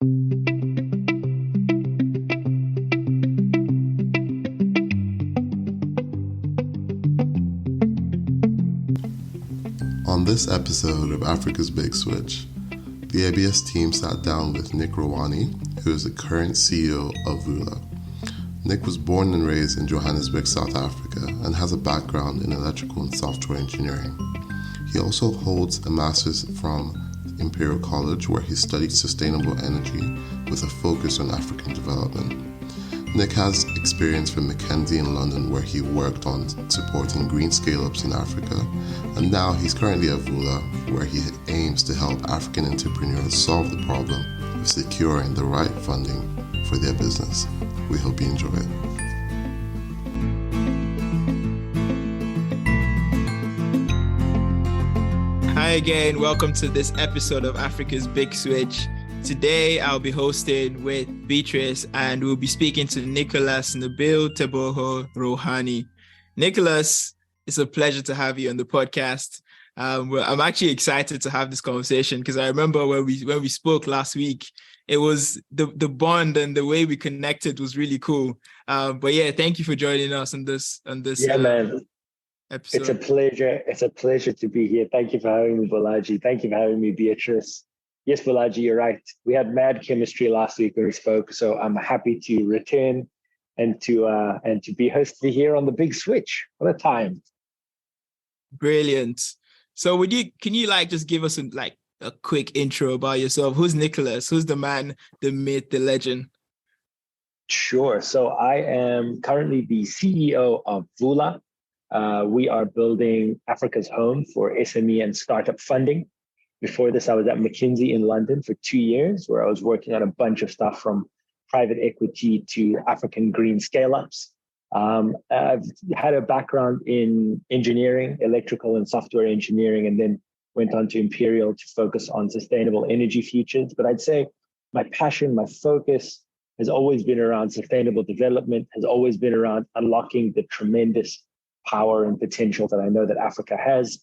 On this episode of Africa's Big Switch, the ABS team sat down with Nick Rawani, who is the current CEO of Vula. Nick was born and raised in Johannesburg, South Africa, and has a background in electrical and software engineering. He also holds a master's from Imperial College, where he studied sustainable energy with a focus on African development. Nick has experience from McKinsey in London, where he worked on supporting green scale-ups in Africa, and now he's currently at Vula, where he aims to help African entrepreneurs solve the problem of securing the right funding for their business. We hope you enjoy it. Hi again, welcome to this episode of Africa's Big Switch. Today, I'll be hosting with Beatrice, and we'll be speaking to Nicholas Nabil Teboho Rohani. Nicholas, it's a pleasure to have you on the podcast. I'm actually excited to have this conversation because I remember when we spoke last week, it was the bond and the way we connected was really cool. But yeah, thank you for joining us on this. Man. Episode. It's a pleasure. It's a pleasure to be here. Thank you for having me, Bolaji. Thank you for having me, Beatrice. Yes, Bolaji, you're right. We had mad chemistry last week when we spoke, so I'm happy to return and to be hosted here on the Big Switch. What a time! Brilliant. So, can you just give us a quick intro about yourself? Who's Nicholas? Who's the man, the myth, the legend? Sure. So I am currently the CEO of Vula. We are building Africa's home for SME and startup funding. Before this, I was at McKinsey in London for 2 years, where I was working on a bunch of stuff from private equity to African green scale-ups. I've had a background in engineering, electrical and software engineering, and then went on to Imperial to focus on sustainable energy futures. But I'd say my passion, my focus has always been around sustainable development, has always been around unlocking the tremendous power and potential that I know that Africa has.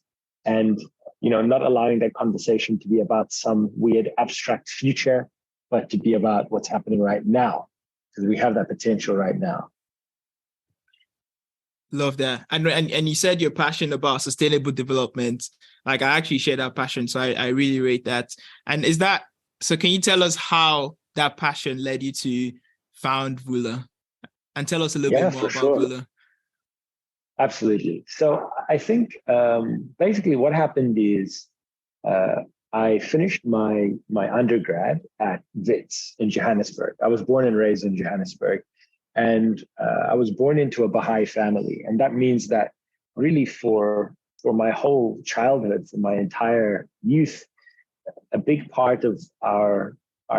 And not allowing that conversation to be about some weird abstract future, but to be about what's happening right now, because we have that potential right now. Love that. And you said you're passionate about sustainable development. I actually share that passion, so I really rate that. And can you tell us how that passion led you to found Vula? And tell us a little bit more about Vula. Absolutely. So I think basically what happened is I finished my undergrad at Wits in Johannesburg. I was born and raised in Johannesburg, and I was born into a Baha'i family. And that means that really for my whole childhood, for my entire youth, a big part of our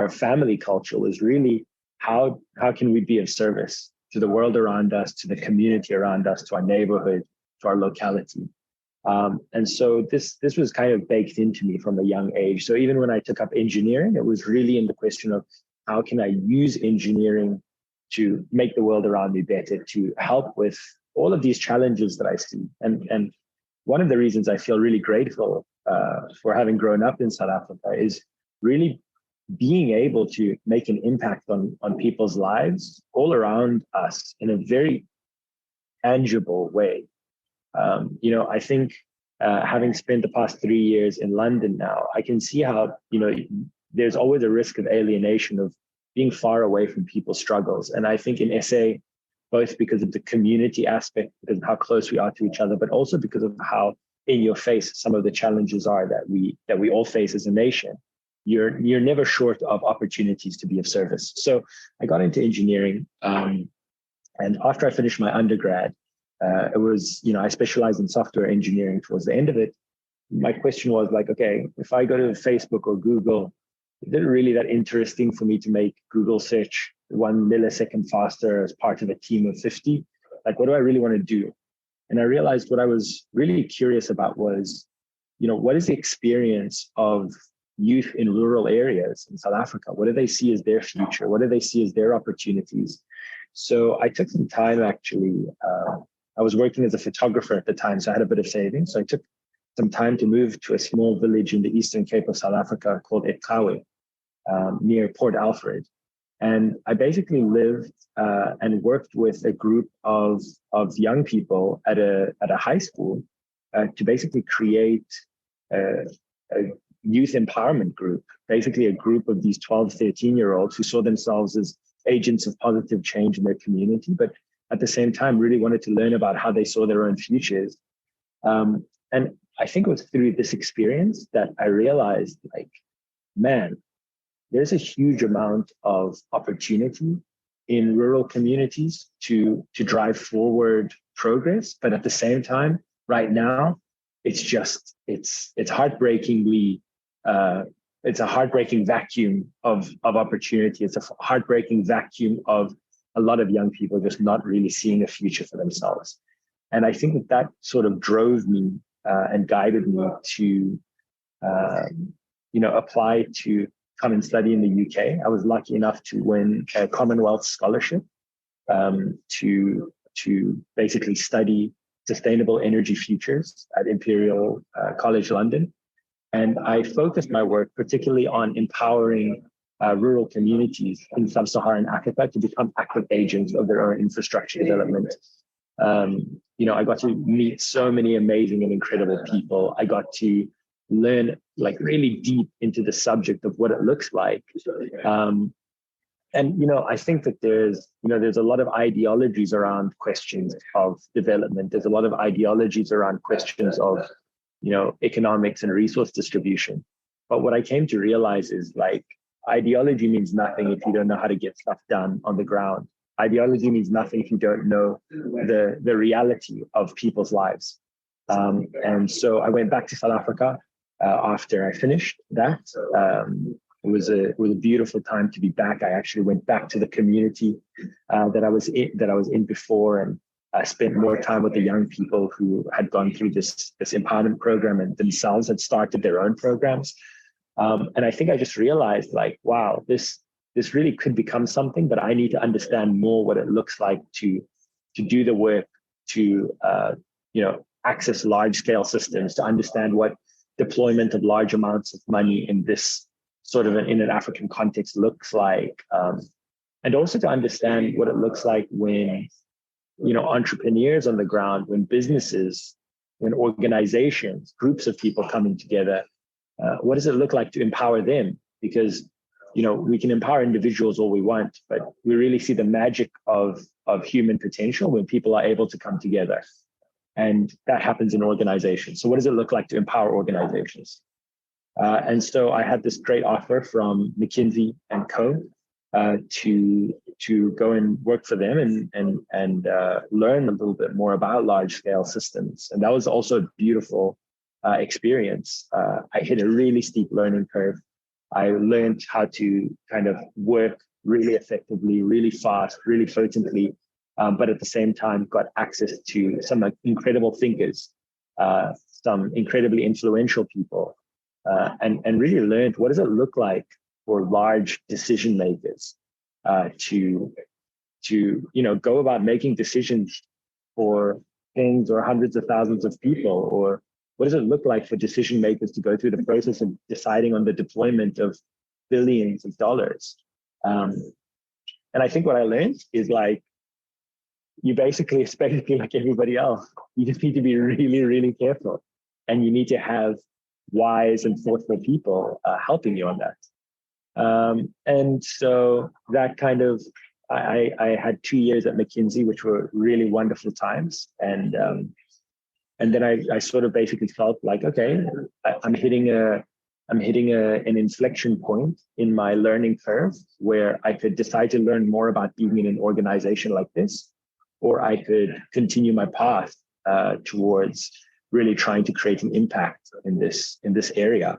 family culture was really how can we be of service to the world around us, to the community around us, to our neighborhood, to our locality. And so this was kind of baked into me from a young age. So even when I took up engineering, it was really in the question of how can I use engineering to make the world around me better, to help with all of these challenges that I see. And one of the reasons I feel really grateful for having grown up in South Africa is really being able to make an impact on people's lives all around us in a very tangible way. I think having spent the past 3 years in London now, I can see how, there's always a risk of alienation, of being far away from people's struggles. And I think in SA, both because of the community aspect, because of how close we are to each other, but also because of how in your face some of the challenges are that we all face as a nation. You're never short of opportunities to be of service. So I got into engineering, and after I finished my undergrad, it was, I specialized in software engineering towards the end of it. My question was okay, if I go to Facebook or Google, is it really that interesting for me to make Google search 1 millisecond faster as part of a team of 50? What do I really want to do? And I realized what I was really curious about was, what is the experience of youth in rural areas in South Africa? What do they see as their future? What do they see as their opportunities? So I took some time, actually. I was working as a photographer at the time, so I had a bit of savings. So I took some time to move to a small village in the Eastern Cape of South Africa called Ekawe. near Port Alfred. And I basically lived and worked with a group of young people at a high school to basically create a youth empowerment group, basically a group of these 12, 13-year-olds who saw themselves as agents of positive change in their community, but at the same time really wanted to learn about how they saw their own futures. And I think it was through this experience that I realized, like, man, there's a huge amount of opportunity in rural communities to drive forward progress. But at the same time, right now, it's heartbreakingly, it's a heartbreaking vacuum of opportunity. It's a heartbreaking vacuum of a lot of young people just not really seeing a future for themselves. And I think that sort of drove me and guided me to, apply to come and study in the UK. I was lucky enough to win a Commonwealth scholarship to basically study sustainable energy futures at Imperial College London. And I focused my work particularly on empowering rural communities in sub-Saharan Africa to become active agents of their own infrastructure development. I got to meet so many amazing and incredible people. I got to learn like really deep into the subject of what it looks like. I think that there's a lot of ideologies around questions of development. There's a lot of ideologies around questions of, economics and resource distribution. But what I came to realize is, like, ideology means nothing if you don't know how to get stuff done on the ground. Ideology means nothing if you don't know the reality of people's lives. And so I went back to South Africa after I finished that. It was a beautiful time to be back. I actually went back to the community that I was in before, and I spent more time with the young people who had gone through this empowerment program and themselves had started their own programs. And I think I just realized, like, wow, this really could become something, but I need to understand more what it looks like to do the work, to access large scale systems, to understand what deployment of large amounts of money in this sort of in an African context looks like, and also to understand what it looks like when entrepreneurs on the ground, when businesses, when organizations, groups of people coming together, what does it look like to empower them? Because we can empower individuals all we want, but we really see the magic of human potential when people are able to come together. And that happens in organizations. So what does it look like to empower organizations? And so I had this great offer from McKinsey and Co. To go and work for them and learn a little bit more about large scale systems. And that was also a beautiful experience. I hit a really steep learning curve. I learned how to kind of work really effectively, really fast, really potently, but at the same time got access to some incredible thinkers, some incredibly influential people, and really learned what does it look like for large decision makers to go about making decisions for tens or hundreds of thousands of people, or what does it look like for decision makers to go through the process of deciding on the deployment of billions of dollars? And I think what I learned is, like, you basically expect to be like everybody else. You just need to be really, really careful. And you need to have wise and thoughtful people helping you on that. And so that kind of, I had 2 years at McKinsey, which were really wonderful times. And then I sort of basically felt like, okay, I'm hitting an inflection point in my learning curve where I could decide to learn more about being in an organization like this, or I could continue my path towards really trying to create an impact in this area.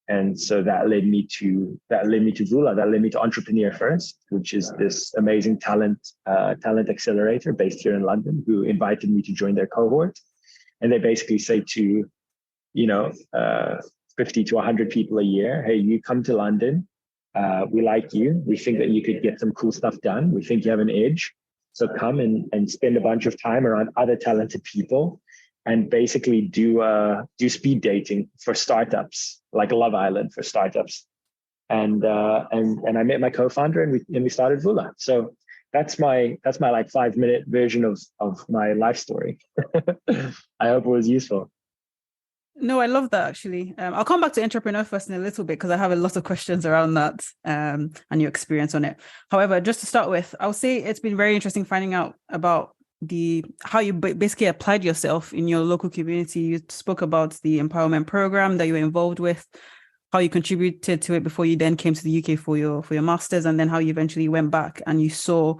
And so that led me to Vula. That led me to Entrepreneur First, which is this amazing talent accelerator based here in London, who invited me to join their cohort. And they basically say to 50 to 100 people a year, hey, you come to London, we like you, we think that you could get some cool stuff done, we think you have an edge, so come and spend a bunch of time around other talented people and basically do speed dating for startups, like Love Island for startups. and I met my co-founder, and we started Vula. So that's my like 5-minute version of my life story. I hope it was useful. No, I love that actually. I'll come back to entrepreneur first in a little bit because I have a lot of questions around that and your experience on it. However, just to start with, I'll say it's been very interesting finding out about how you basically applied yourself in your local community. You spoke about the empowerment program that you were involved with, how you contributed to it before you then came to the UK for your master's, and then how you eventually went back and you saw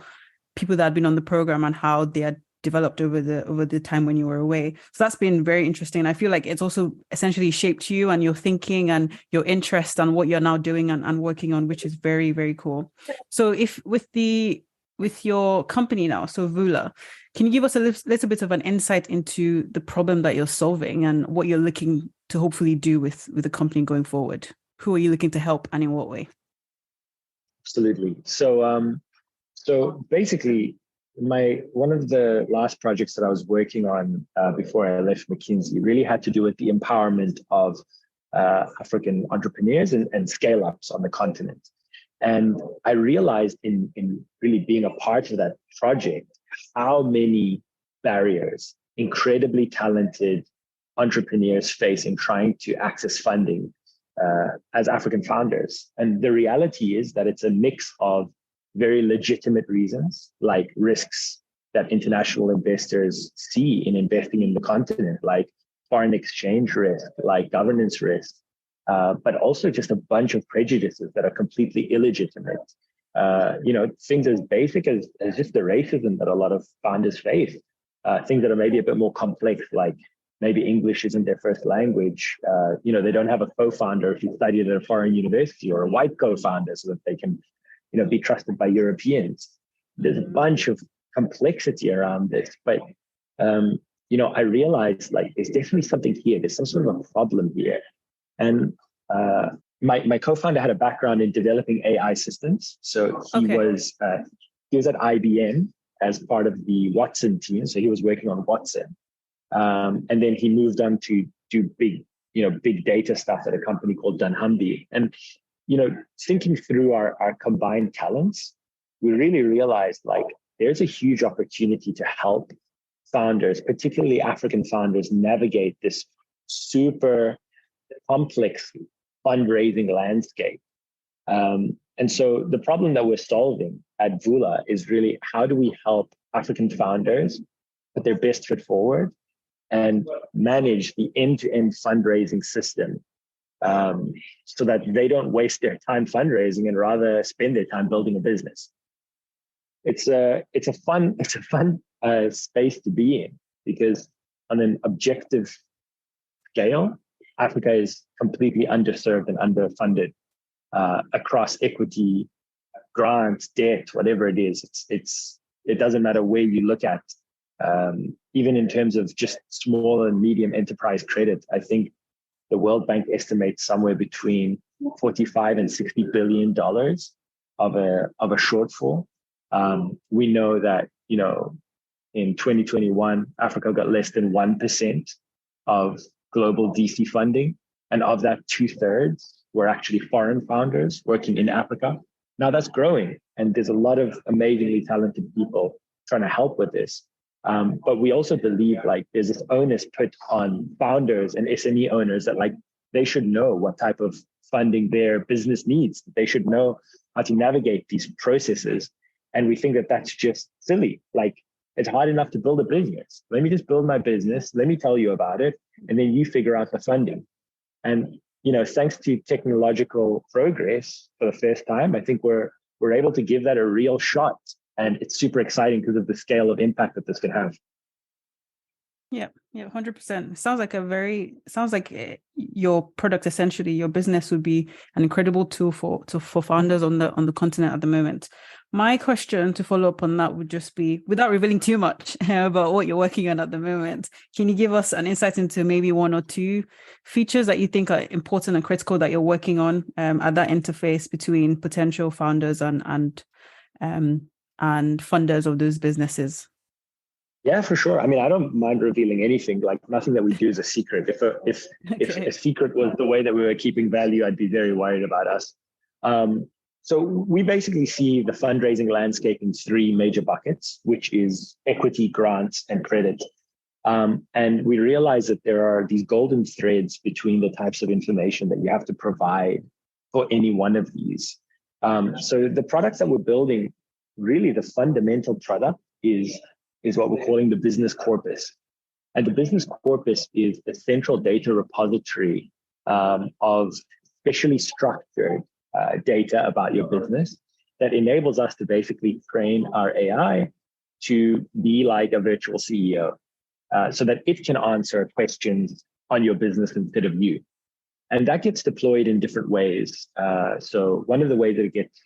people that had been on the program and how they had developed over the time when you were away. So that's been very interesting. I feel like it's also essentially shaped you and your thinking and your interest and what you're now doing and working on, which is very, very cool. So if with your company now, so Vula, can you give us a little bit of an insight into the problem that you're solving and what you're looking to hopefully do with the company going forward? Who are you looking to help and in what way? Absolutely. So basically, one of the last projects that I was working on before I left McKinsey really had to do with the empowerment of African entrepreneurs and scale-ups on the continent. And I realized in really being a part of that project, how many barriers incredibly talented entrepreneurs face in trying to access funding as African founders. And the reality is that it's a mix of very legitimate reasons, like risks that international investors see in investing in the continent, like foreign exchange risk, like governance risk, but also just a bunch of prejudices that are completely illegitimate. Things as basic as just the racism that a lot of founders face, things that are maybe a bit more complex, like maybe English isn't their first language. They don't have a co-founder if you studied at a foreign university, or a white co-founder so that they can be trusted by Europeans. There's a bunch of complexity around this, but I realized like there's definitely something here. There's some sort of a problem here, and my co-founder had a background in developing AI systems, so he was at IBM as part of the Watson team. So he was working on Watson, and then he moved on to do big data stuff at a company called dunnhumby. And thinking through our combined talents, we really realized like there's a huge opportunity to help founders, particularly African founders, navigate this super complex fundraising landscape. And so the problem that we're solving at Vula is really, how do we help African founders put their best foot forward and manage the end-to-end fundraising system, so that they don't waste their time fundraising and rather spend their time building a business. It's a fun space to be in, because on an objective scale, Africa is completely underserved and underfunded across equity, grants, debt, whatever it is. It doesn't matter where you look at. Even in terms of just small and medium enterprise credit, I think the World Bank estimates somewhere between $45 and $60 billion of a shortfall. We know that in 2021, Africa got less than 1% of global DC funding, and of that, 2/3 were actually foreign founders working in Africa. Now that's growing, and there's a lot of amazingly talented people trying to help with this. But we also believe like there's this onus put on founders and SME owners that like they should know what type of funding their business needs. They should know how to navigate these processes. And we think that that's just silly. Like, it's hard enough to build a business. Let me just build my business. Let me tell you about it. And then you figure out the funding. And, thanks to technological progress for the first time, I think we're able to give that a real shot. And it's super exciting because of the scale of impact that this can have. Yeah, 100%. Sounds like your product, essentially, your business would be an incredible tool for founders on the continent at the moment. My question to follow up on that would just be, without revealing too much about what you're working on at the moment, can you give us an insight into maybe one or two features that you think are important and critical that you're working on at that interface between potential founders and funders of those businesses? Yeah, for sure. I mean, I don't mind revealing anything. Like, nothing that we do is a secret. If a secret was the way that we were keeping value, I'd be very worried about us. So we basically see the fundraising landscape in three major buckets, which is equity, grants, and credit. And we realize that there are these golden threads between the types of information that you have to provide for any one of these. So the products that we're building, really the fundamental product is what we're calling the business corpus. And the business corpus is a central data repository of specially structured data about your business that enables us to basically train our AI to be like a virtual CEO. So that it can answer questions on your business instead of you. And that gets deployed in different ways. So one of the ways that it gets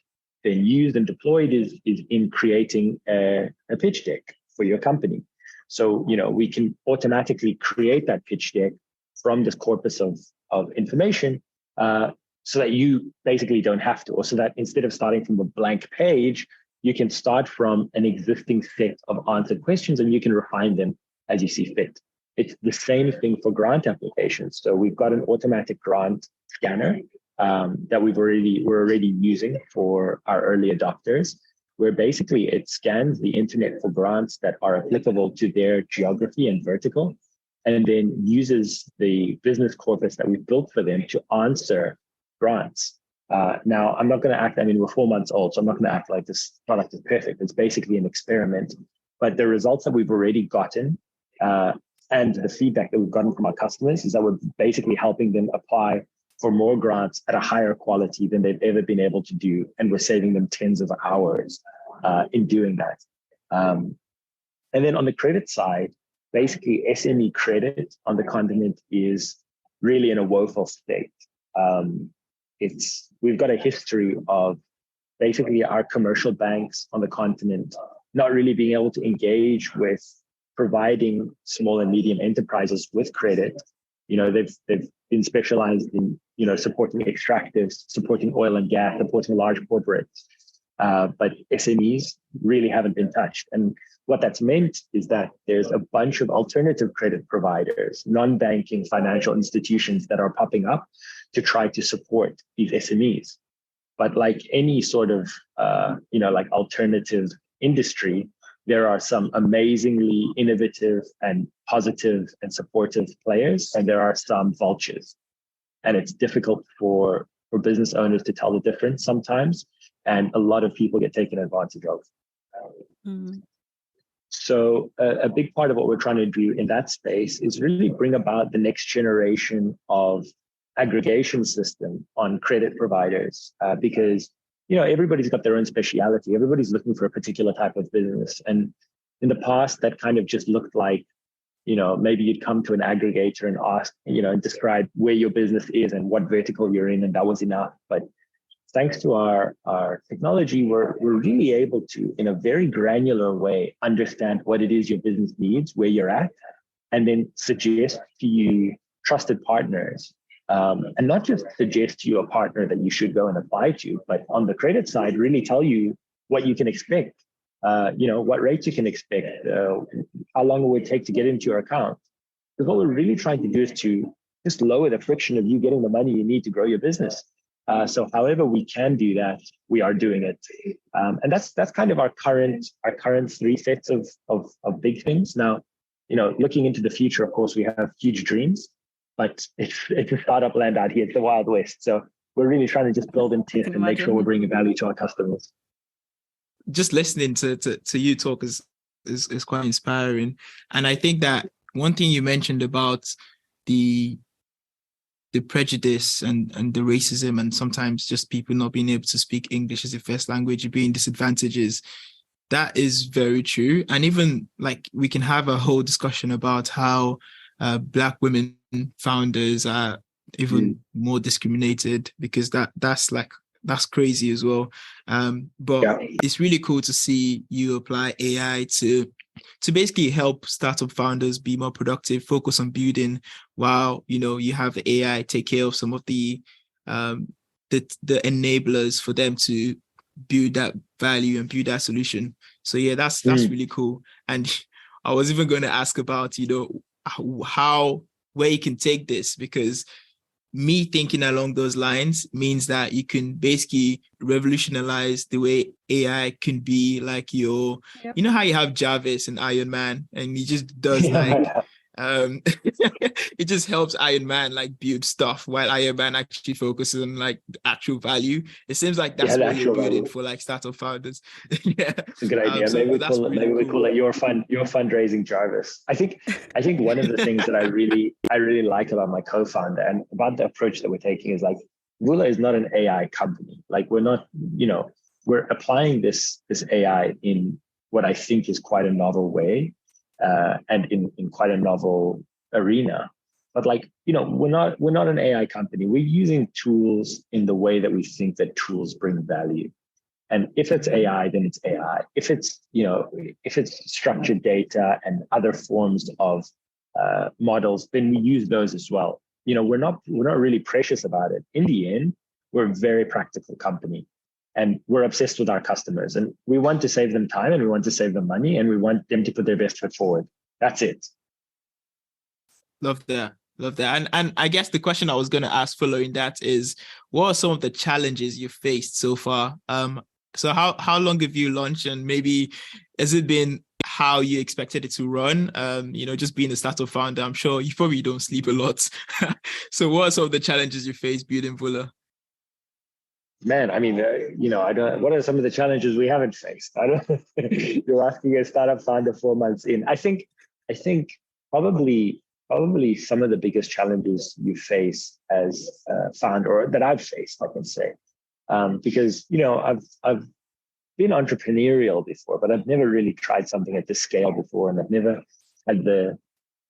then used and deployed is in creating a pitch deck for your company. So, we can automatically create that pitch deck from this corpus of information so that you basically don't have to, or so that instead of starting from a blank page, you can start from an existing set of answered questions and you can refine them as you see fit. It's the same thing for grant applications. So we've got an automatic grant scanner that we're already using for our early adopters, where basically it scans the internet for grants that are applicable to their geography and vertical, and then uses the business corpus that we've built for them to answer grants. Now, I'm not going to act, we're 4 months old, so I'm not going to act like this product is perfect. It's basically an experiment. But the results that we've already gotten and the feedback that we've gotten from our customers is that we're basically helping them apply for more grants at a higher quality than they've ever been able to do. And we're saving them tens of hours in doing that. And then on the credit side, basically SME credit on the continent is really in a woeful state. We've got a history of basically our commercial banks on the continent not really being able to engage with providing small and medium enterprises with credit. They've been specialized in, supporting extractives, supporting oil and gas, supporting large corporates. But SMEs really haven't been touched. And what that's meant is that there's a bunch of alternative credit providers, non-banking financial institutions that are popping up to try to support these SMEs. But like any sort of, like alternative industry, there are some amazingly innovative and positive and supportive players, and there are some vultures. And it's difficult for business owners to tell the difference sometimes, and a lot of people get taken advantage of. So a big part of what we're trying to do in that space is really bring about the next generation of aggregation system on credit providers, because everybody's got their own speciality. Everybody's looking for a particular type of business. And in the past, that kind of just looked like, maybe you'd come to an aggregator and ask, and describe where your business is and what vertical you're in, and that was enough. But thanks to our technology, we're really able to, in a very granular way, understand what it is your business needs, where you're at, and then suggest to you trusted partners. And not just suggest to you a partner that you should go and apply to, but on the credit side, really tell you what you can expect, what rates you can expect, how long it would take to get into your account. Because what we're really trying to do is to just lower the friction of you getting the money you need to grow your business. So however we can do that, we are doing it. And that's kind of our current three sets of big things. Now, looking into the future, of course, we have huge dreams. But it's a startup land out here. It's the Wild West. So we're really trying to just build and test and make sure we're bringing value to our customers. Just listening to you talk is quite inspiring. And I think that one thing you mentioned about the prejudice and the racism, and sometimes just people not being able to speak English as a first language being disadvantages, that is very true. And even like we can have a whole discussion about how Black women founders are even more discriminated, because that's crazy as well. But it's really cool to see you apply AI to basically help startup founders be more productive, focus on building, while you have AI take care of some of the enablers for them to build that value and build that solution. So yeah, that's really cool. And I was even going to ask about where you can take this, because me thinking along those lines means that you can basically revolutionize the way AI can be like your, Yep. you know how you have Jarvis and Iron Man, and he just does it just helps Iron Man like build stuff while Iron Man actually focuses on like the actual value. It seems like that's the what you're actual building value. for like startup founders. Yeah. It's a good idea. So that's really maybe we cool. call it your fundraising Jarvis. I think one of the things that I really like about my co-founder and about the approach that we're taking is like Vula is not an AI company. Like we're not, we're applying this AI in what I think is quite a novel way, and in quite a novel arena. But like, we're not an AI company. We're using tools in the way that we think that tools bring value. And if it's AI, then it's AI. If it's, if it's structured data and other forms of models, then we use those as well. We're not really precious about it. In the end, we're a very practical company, and we're obsessed with our customers, and we want to save them time, and we want to save them money, and we want them to put their best foot forward. That's it. Love that. And I guess the question I was going to ask following that is, what are some of the challenges you've faced so far? So how long have you launched, and maybe has it been how you expected it to run? Just being a startup founder, I'm sure you probably don't sleep a lot. So what are some of the challenges you face building Vula? Man, I mean, I don't. What are some of the challenges we haven't faced? I don't. You're asking a startup founder 4 months in. I think probably some of the biggest challenges you face as a founder, or that I've faced, I can say, because I've been entrepreneurial before, but I've never really tried something at this scale before, and I've never had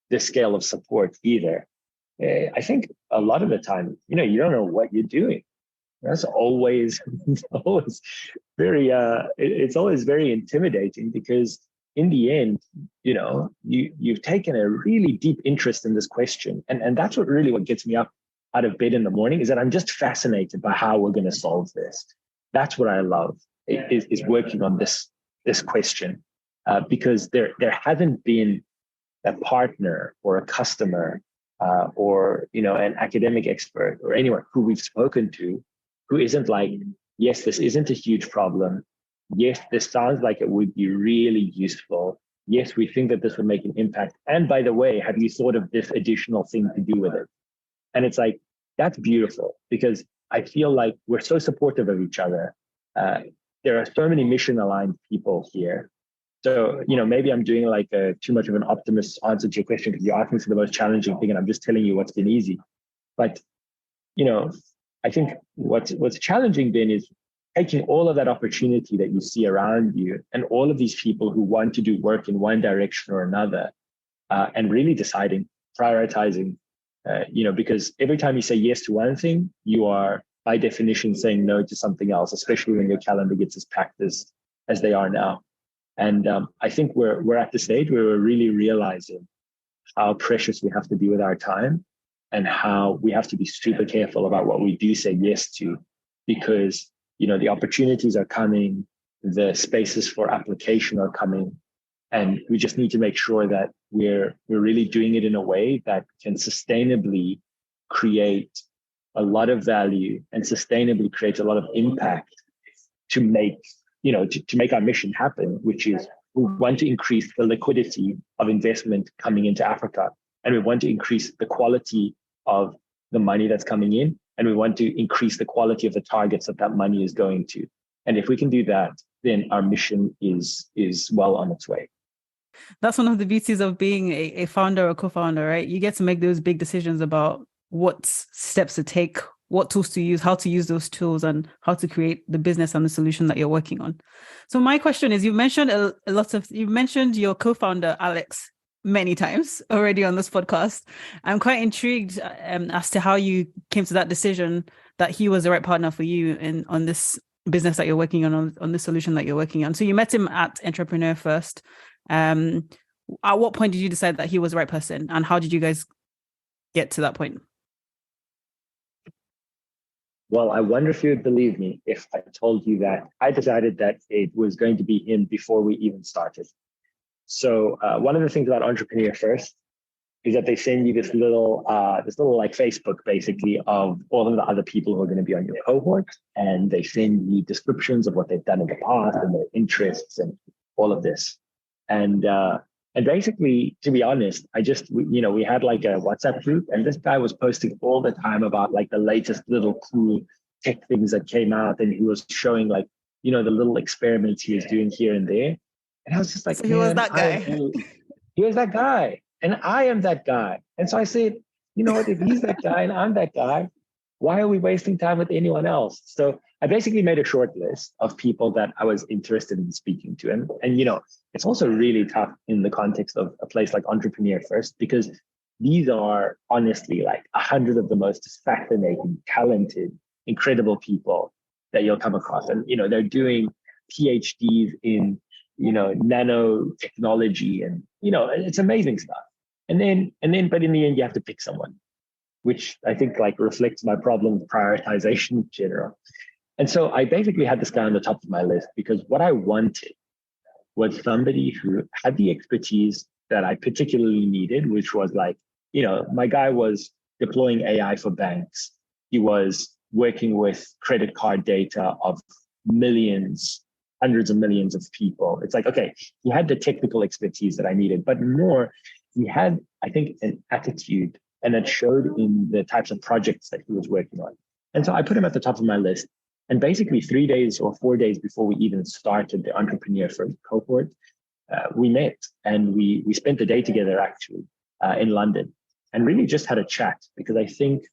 this scale of support either. I think a lot of the time, you don't know what you're doing. That's always very it's always very intimidating, because in the end, you've taken a really deep interest in this question, and that's what gets me up out of bed in the morning, is that I'm just fascinated by how we're going to solve this. That's what I love, is working on this question, because there hasn't been a partner or a customer, or an academic expert or anyone who we've spoken to who isn't like, yes, this isn't a huge problem. Yes, this sounds like it would be really useful. Yes, we think that this would make an impact. And by the way, have you thought of this additional thing to do with it? And it's like, that's beautiful, because I feel like we're so supportive of each other. There are so many mission-aligned people here. So, maybe I'm doing like too much of an optimist answer to your question, because you're asking for the most challenging thing, and I'm just telling you what's been easy. But, I think what's challenging then is taking all of that opportunity that you see around you, and all of these people who want to do work in one direction or another, and really deciding, prioritizing, because every time you say yes to one thing, you are by definition saying no to something else, especially when your calendar gets as packed as they are now. And I think we're at the stage where we're really realizing how precious we have to be with our time, and how we have to be super careful about what we do say yes to, because the opportunities are coming, the spaces for application are coming, and we just need to make sure that we're really doing it in a way that can sustainably create a lot of value and sustainably create a lot of impact to make to make our mission happen, which is we want to increase the liquidity of investment coming into Africa, and we want to increase the quality of the money that's coming in, and we want to increase the quality of the targets that money is going to. And if we can do that, then our mission is well on its way. That's one of the beauties of being a founder or co-founder, right? You get to make those big decisions about what steps to take, what tools to use, how to use those tools, and how to create the business and the solution that you're working on. So my question is, you've mentioned you've mentioned your co-founder, Alex, many times already on this podcast. I'm quite intrigued as to how you came to that decision that he was the right partner for you on this business that you're working on the solution that you're working on. So you met him at Entrepreneur First. At what point did you decide that he was the right person, and how did you guys get to that point? Well, I wonder if you would believe me if I told you that I decided that it was going to be him before we even started. So one of the things about Entrepreneur First is that they send you this little like Facebook basically of all of the other people who are going to be on your cohort, and they send you descriptions of what they've done in the past and their interests and all of this. And basically, to be honest, we had like a WhatsApp group, and this guy was posting all the time about like the latest little cool tech things that came out, and he was showing like, the little experiments he was doing here and there. And I was just like, so he was that guy. He was that guy, and I am that guy. And so I said, you know what, if he's that guy and I'm that guy, why are we wasting time with anyone else? So I basically made a short list of people that I was interested in speaking to. And it's also really tough in the context of a place like Entrepreneur First, because these are honestly like 100 of the most fascinating, talented, incredible people that you'll come across. And, they're doing PhDs in, nanotechnology, and, it's amazing stuff. But in the end, you have to pick someone, which I think like reflects my problem with prioritization in general. And so I basically had this guy on the top of my list because what I wanted was somebody who had the expertise that I particularly needed, which was like, my guy was deploying AI for banks. He was working with credit card data of millions, hundreds of millions of people. It's like, okay, he had the technical expertise that I needed, but more, he had, I think, an attitude, and that showed in the types of projects that he was working on. And so I put him at the top of my list. And basically 3 days or 4 days before we even started the Entrepreneur First cohort, we met, and we spent the day together actually in London, and really just had a chat, because I think,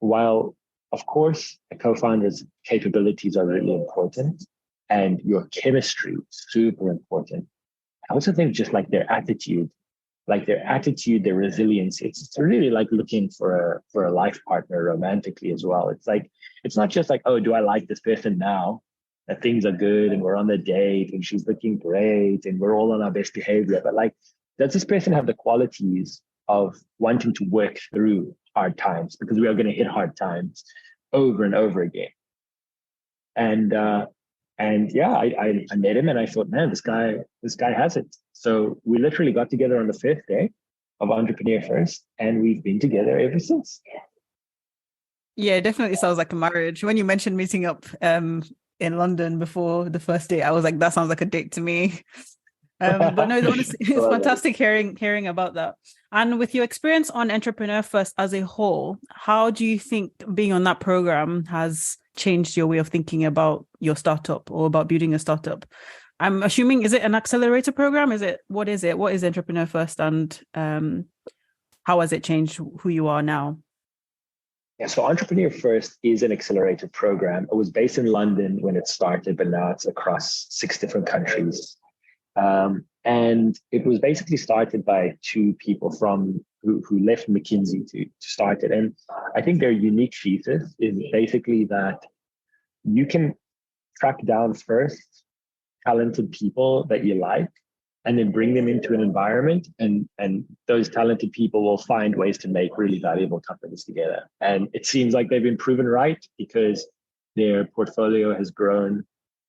while of course a co-founder's capabilities are really important and your chemistry is super important, I also think just like their attitude, their resilience, it's really like looking for a life partner romantically as well. It's like, it's not just like, oh, do I like this person now that things are good and we're on the date and she's looking great and we're all on our best behavior, but like, does this person have the qualities of wanting to work through hard times, because we are going to hit hard times over and over again. And yeah, I met him and I thought, man, this guy has it. So we literally got together on the 5th day of Entrepreneur First, and we've been together ever since. Yeah, it definitely sounds like a marriage. When you mentioned meeting up in London before the first date, I was like, that sounds like a date to me. But no, honestly, it's fantastic hearing about that. And with your experience on Entrepreneur First as a whole, how do you think being on that program has changed your way of thinking about your startup or about building a startup? I'm assuming, is it an accelerator program? What is it? What is Entrepreneur First, and how has it changed who you are now? Yeah, so Entrepreneur First is an accelerator program. It was based in London when it started, but now it's across 6 different countries. And it was basically started by 2 people who left McKinsey to start it. And I think their unique thesis is basically that you can track down first talented people that you like, and then bring them into an environment, and those talented people will find ways to make really valuable companies together. And it seems like they've been proven right, because their portfolio has grown.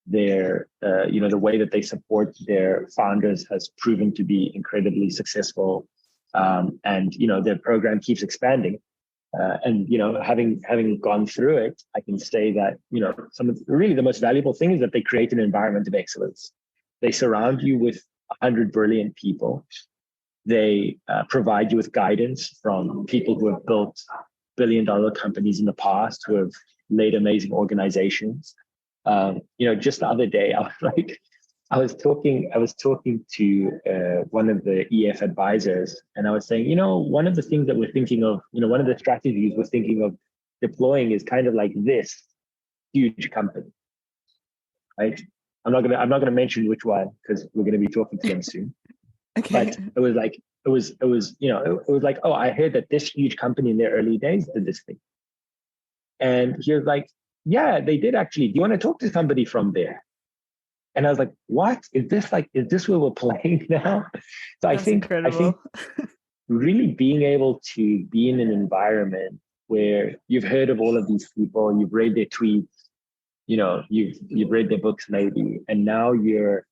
Their the way that they support their founders has proven to be incredibly successful, and their program keeps expanding. And having gone through it, I can say that some of really the most valuable thing is that they create an environment of excellence. They surround you with 100 brilliant people. They provide you with guidance from people who have built billion-dollar companies in the past, who have led amazing organizations. Just the other day, I was talking to one of the EF advisors, and I was saying, one of the things that we're thinking of, one of the strategies we're thinking of deploying is kind of like this huge company, right? I'm not gonna mention which one, because we're gonna be talking to them soon. Okay. But it was like, oh, I heard that this huge company in their early days did this thing, and he was like, yeah, they did actually. Do you want to talk to somebody from there? And I was like, what? Is this where we're playing now? So I think really being able to be in an environment where you've heard of all of these people, you've read their tweets, you've read their books maybe, and now you're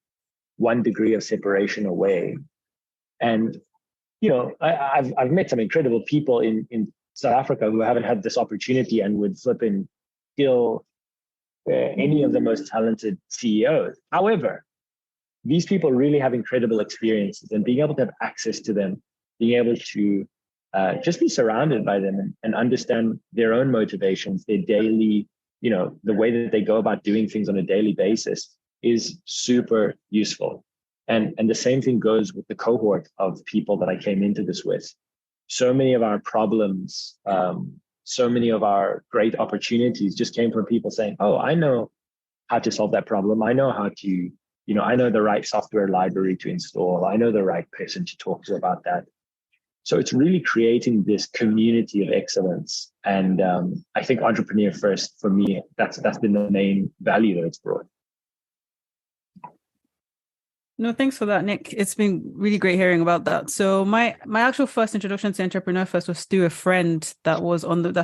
1 degree of separation away. And I've met some incredible people in South Africa who haven't had this opportunity and would flip and kill any of the most talented CEOs. However, these people really have incredible experiences, and being able to have access to them, being able to just be surrounded by them and understand their own motivations, their daily, the way that they go about doing things on a daily basis is super useful. And the same thing goes with the cohort of people that I came into this with. So many of our problems, so many of our great opportunities just came from people saying, oh, I know how to solve that problem. I know how to, I know the right software library to install. I know the right person to talk to about that. So it's really creating this community of excellence. And I think entrepreneur first, for me, that's been the main value that it's brought. No, thanks for that, Nick. It's been really great hearing about that. So my actual first introduction to Entrepreneur First was through a friend that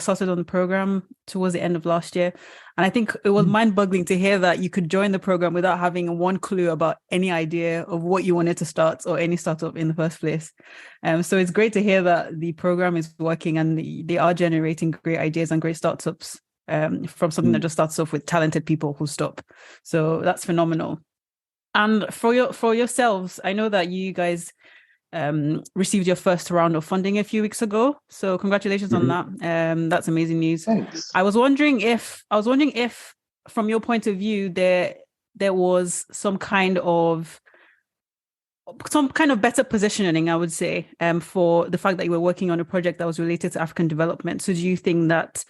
started on the program towards the end of last year. And I think it was mind-boggling to hear that you could join the program without having one clue about any idea of what you wanted to start or any startup in the first place. So it's great to hear that the program is working and they are generating great ideas and great startups from something that just starts off with talented people who stop. So that's phenomenal. And for yourselves, I know that you guys received your first round of funding a few weeks ago. So congratulations on that. That's amazing news. Thanks. I was wondering if, from your point of view, there was some kind of better positioning, I would say, for the fact that you were working on a project that was related to African development. So do you think that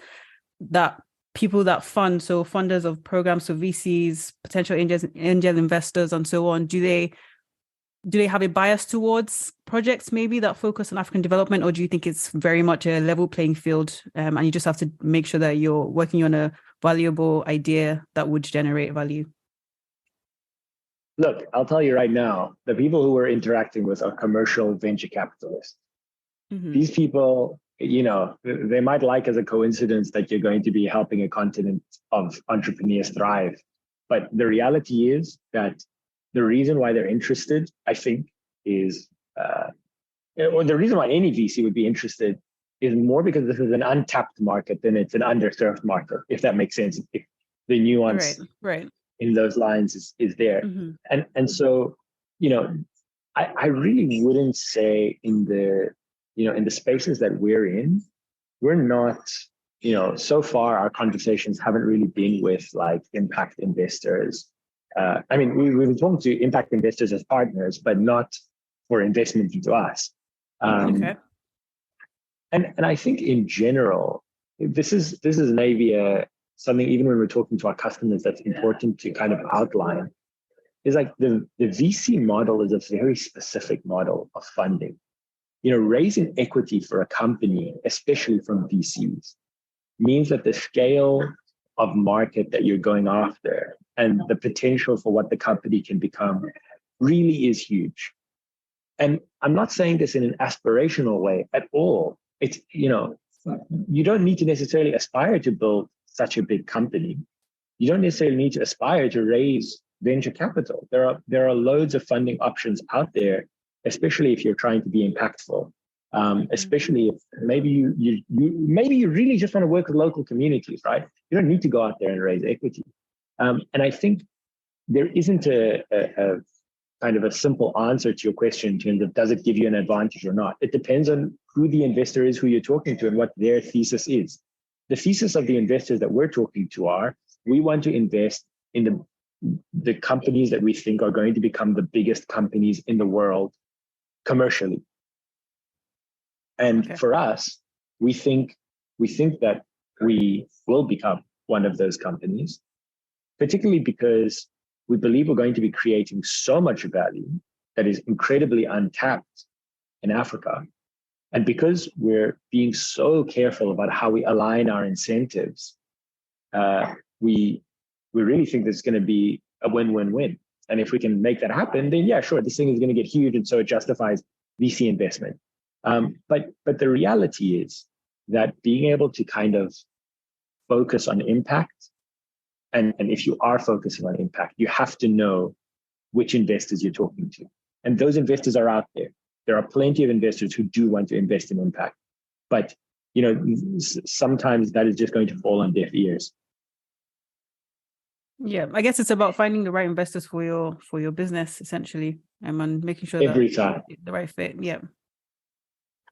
people that fund, so funders of programs, so VCs, potential angel investors, and so on, do they have a bias towards projects maybe that focus on African development, or do you think it's very much a level playing field, and you just have to make sure that you're working on a valuable idea that would generate value? Look, I'll tell you right now, the people who we're interacting with are commercial venture capitalists. These people, they might like as a coincidence that you're going to be helping a continent of entrepreneurs thrive. But the reality is that the reason why they're interested, I think, is, or the reason why any VC would be interested is more because this is an untapped market than it's an underserved market, if that makes sense. If the nuance right. in those lines is there. And so, I really wouldn't say in the spaces that we're in, we're not, so far our conversations haven't really been with like impact investors. I mean, we've been talking to impact investors as partners, but not for investment into us. Okay. And I think in general, this is maybe something, even when we're talking to our customers, that's important to kind of outline, is like the VC model is a very specific model of funding. Raising equity for a company, especially from VCs, means that the scale of market that you're going after and the potential for what the company can become really is huge. And I'm not saying this in an aspirational way at all. It's, you don't need to necessarily aspire to build such a big company. You don't necessarily need to aspire to raise venture capital. There are loads of funding options out there, especially if you're trying to be impactful. Especially if maybe you really just want to work with local communities, right? You don't need to go out there and raise equity. And I think there isn't a kind of a simple answer to your question in terms of does it give you an advantage or not. It depends on who the investor is, who you're talking to, and what their thesis is. The thesis of the investors that we're talking to are, we want to invest in the companies that we think are going to become the biggest companies in the world commercially. And for us, we think that we will become one of those companies, particularly because we believe we're going to be creating so much value that is incredibly untapped in Africa. And because we're being so careful about how we align our incentives, we really think there's going to be a win-win-win. And if we can make that happen, then yeah, sure, this thing is going to get huge, and so it justifies VC investment. But the reality is that being able to kind of focus on impact, and if you are focusing on impact, you have to know which investors you're talking to. And those investors are out there. There are plenty of investors who do want to invest in impact, but sometimes that is just going to fall on deaf ears. Yeah, I guess it's about finding the right investors for your business, essentially, and making sure every that time the right fit. Yeah.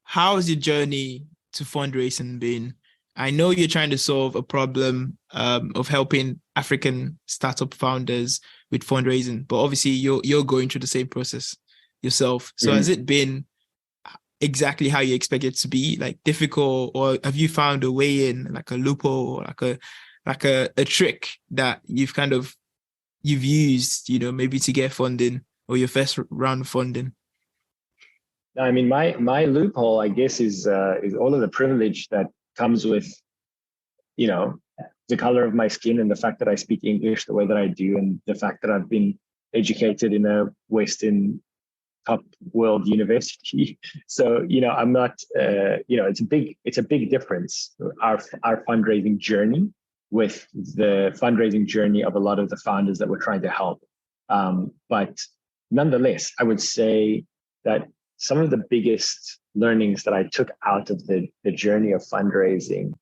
How has your journey to fundraising been? I know you're trying to solve a problem of helping African startup founders with fundraising, but obviously you're going through the same process yourself. So has it been exactly how you expect it to be, like difficult, or have you found a way in, like a loophole, or like a trick that you've used, maybe to get funding or your first round of funding? I mean, my loophole, I guess, is all of the privilege that comes with, the color of my skin and the fact that I speak English the way that I do, and the fact that I've been educated in a Western top world university. So, I'm not, it's a big difference, our fundraising journey with the fundraising journey of a lot of the founders that we're trying to help. But nonetheless, I would say that some of the biggest learnings that I took out of the journey of fundraising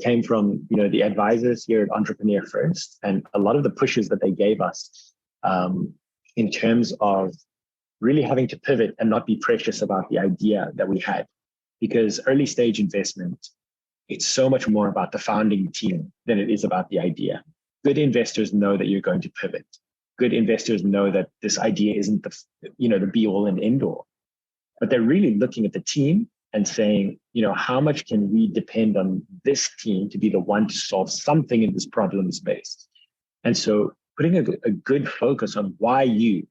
came from, the advisors here at Entrepreneur First, and a lot of the pushes that they gave us in terms of really having to pivot and not be precious about the idea that we had. Because early stage investment, it's so much more about the founding team than it is about the idea. Good investors know that you're going to pivot. Good investors know that this idea isn't the be all and end all. But they're really looking at the team and saying, how much can we depend on this team to be the one to solve something in this problem space? And so putting a good focus on why you.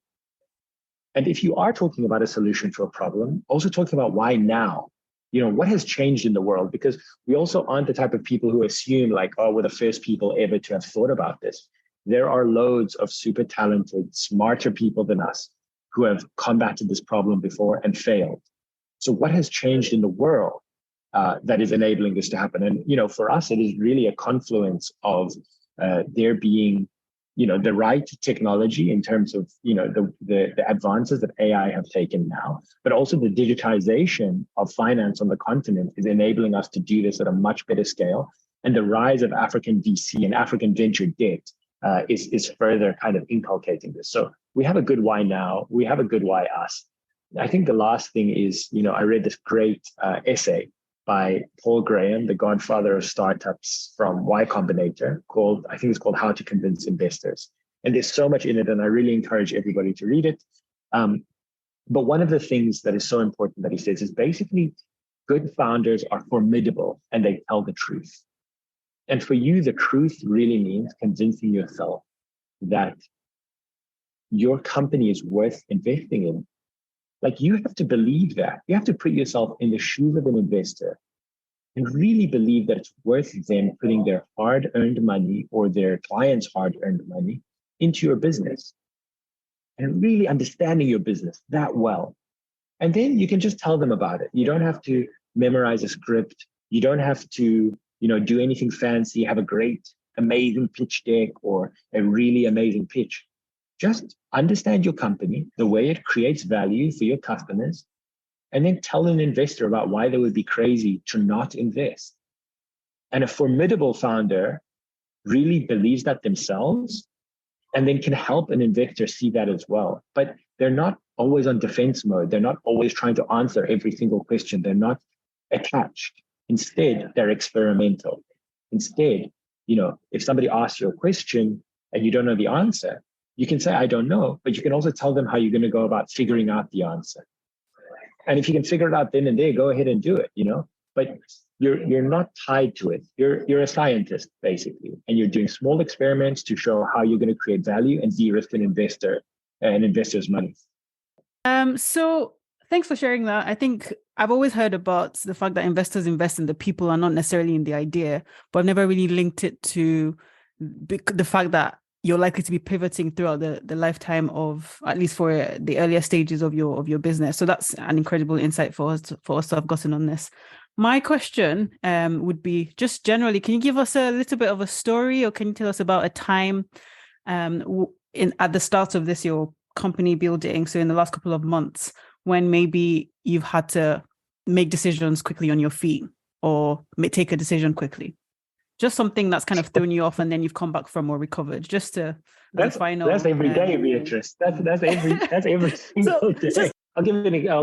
And if you are talking about a solution to a problem, also talking about why now. What has changed in the world? Because we also aren't the type of people who assume like, oh, we're the first people ever to have thought about this. There are loads of super talented, smarter people than us who have combated this problem before and failed. So what has changed in the world that is enabling this to happen? And, for us, it is really a confluence of there being, the right technology in terms of, the advances that AI have taken now, but also the digitization of finance on the continent is enabling us to do this at a much better scale. And the rise of African VC and African venture debt is further kind of inculcating this. So we have a good why now. We have a good why us. I think the last thing is, I read this great essay by Paul Graham, the godfather of startups, from Y Combinator, I think it's called How to Convince Investors. And there's so much in it, and I really encourage everybody to read it. But one of the things that is so important that he says is basically good founders are formidable and they tell the truth. And for you, the truth really means convincing yourself that your company is worth investing in. Like, you have to believe that. You have to put yourself in the shoes of an investor and really believe that it's worth them putting their hard-earned money or their clients' hard-earned money into your business and really understanding your business that well. And then you can just tell them about it. You don't have to memorize a script. You don't have to, do anything fancy, have a great, amazing pitch deck or a really amazing pitch. Just understand your company, the way it creates value for your customers, and then tell an investor about why they would be crazy to not invest. And a formidable founder really believes that themselves and then can help an investor see that as well. But they're not always on defense mode. They're not always trying to answer every single question. They're not attached. Instead, they're experimental. Instead, if somebody asks you a question and you don't know the answer, you can say, I don't know, but you can also tell them how you're going to go about figuring out the answer. And if you can figure it out then and there, go ahead and do it, but you're not tied to it. You're a scientist, basically, and you're doing small experiments to show how you're going to create value and de-risk an investor's money. So thanks for sharing that. I think I've always heard about the fact that investors invest in the people and not necessarily in the idea, but I've never really linked it to the fact that you're likely to be pivoting throughout the lifetime of, at least for the earlier stages of your business. So that's an incredible insight for us to have gotten on this. My question would be, just generally, can you give us a little bit of a story, or can you tell us about a time at the start of this, your company building, so in the last couple of months, when maybe you've had to make decisions quickly on your feet or take a decision quickly? Just something that's kind of thrown you off and then you've come back from or recovered, just to that's every day, Beatrice. That's every single day. I'll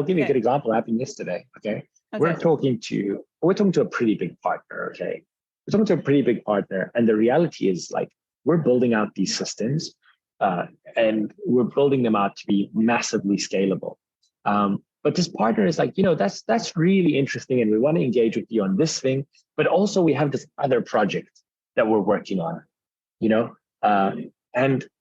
give you a good example. It happened yesterday. Okay. We're talking to a pretty big partner. Okay. We're talking to a pretty big partner. And the reality is, like, we're building out these systems and we're building them out to be massively scalable. But this partner is like, that's really interesting. And we want to engage with you on this thing, but also we have this other project that we're working on,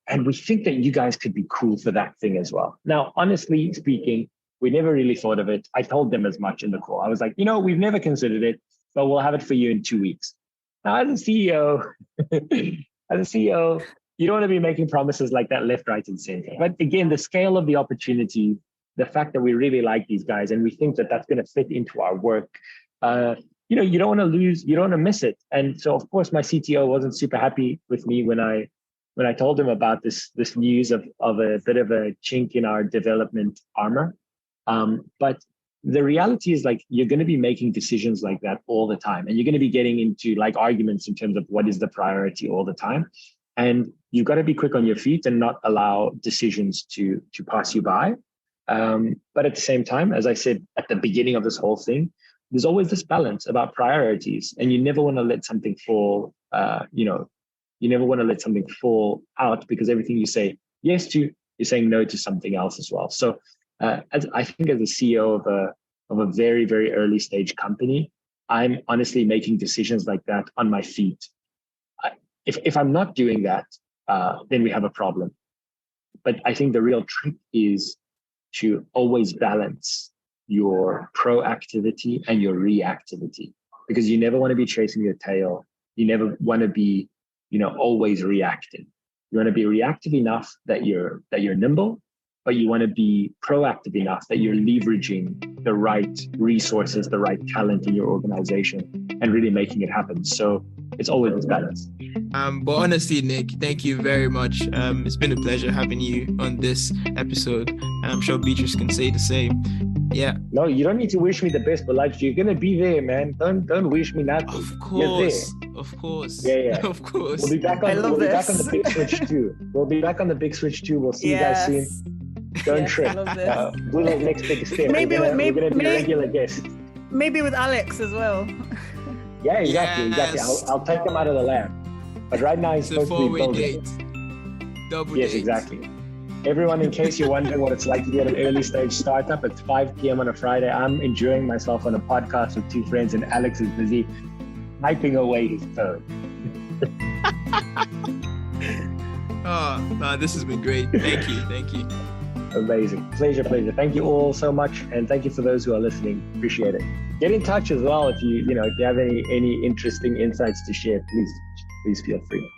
and we think that you guys could be cool for that thing as well. Now, honestly speaking, we never really thought of it. I told them as much in the call. I was like, we've never considered it, but we'll have it for you in 2 weeks. Now, as a CEO, you don't want to be making promises like that left, right, and center. But again, the scale of the opportunity, the fact that we really like these guys and we think that that's going to fit into our work, you don't want to lose, you don't want to miss it. And so, of course, my CTO wasn't super happy with me when I told him about this news of a bit of a chink in our development armor. But the reality is, like, you're going to be making decisions like that all the time, and you're going to be getting into like arguments in terms of what is the priority all the time. And you've got to be quick on your feet and not allow decisions to pass you by. But at the same time, as I said at the beginning of this whole thing, there's always this balance about priorities, and you never want to let something fall. You never want to let something fall out, because everything you say yes to, you're saying no to something else as well. So, I think as a CEO of a very, very early stage company, I'm honestly making decisions like that on my feet. If I'm not doing that, then we have a problem. But I think the real trick is to always balance your proactivity and your reactivity, because you never want to be chasing your tail. You never want to be, always reacting. You want to be reactive enough that you're nimble, but you want to be proactive enough that you're leveraging the right resources, the right talent in your organization, and really making it happen. So it's always this balance. But honestly, Nick, thank you very much. It's been a pleasure having you on this episode. And I'm sure Beatrice can say the same. Yeah. No, you don't need to wish me the best, but like, you're gonna be there, man. Don't wish me nothing. Of course. Yeah. Of course. We'll be back on the big switch too. We'll see you guys soon. Don't trip. Vula's next big step. Maybe we're gonna be regular guests. Maybe with Alex as well. Yeah, exactly. I'll take them out of the lab. But right now it's supposed to be building. Double date. Yes, exactly. Everyone, in case you're wondering what it's like to be at an early stage startup, it's 5 p.m. on a Friday. I'm enjoying myself on a podcast with 2 friends, and Alex is busy typing away his phone. This has been great. Thank you. Amazing. Pleasure. Thank you all so much. And thank you for those who are listening. Appreciate it. Get in touch as well if you have any interesting insights to share. Please feel free.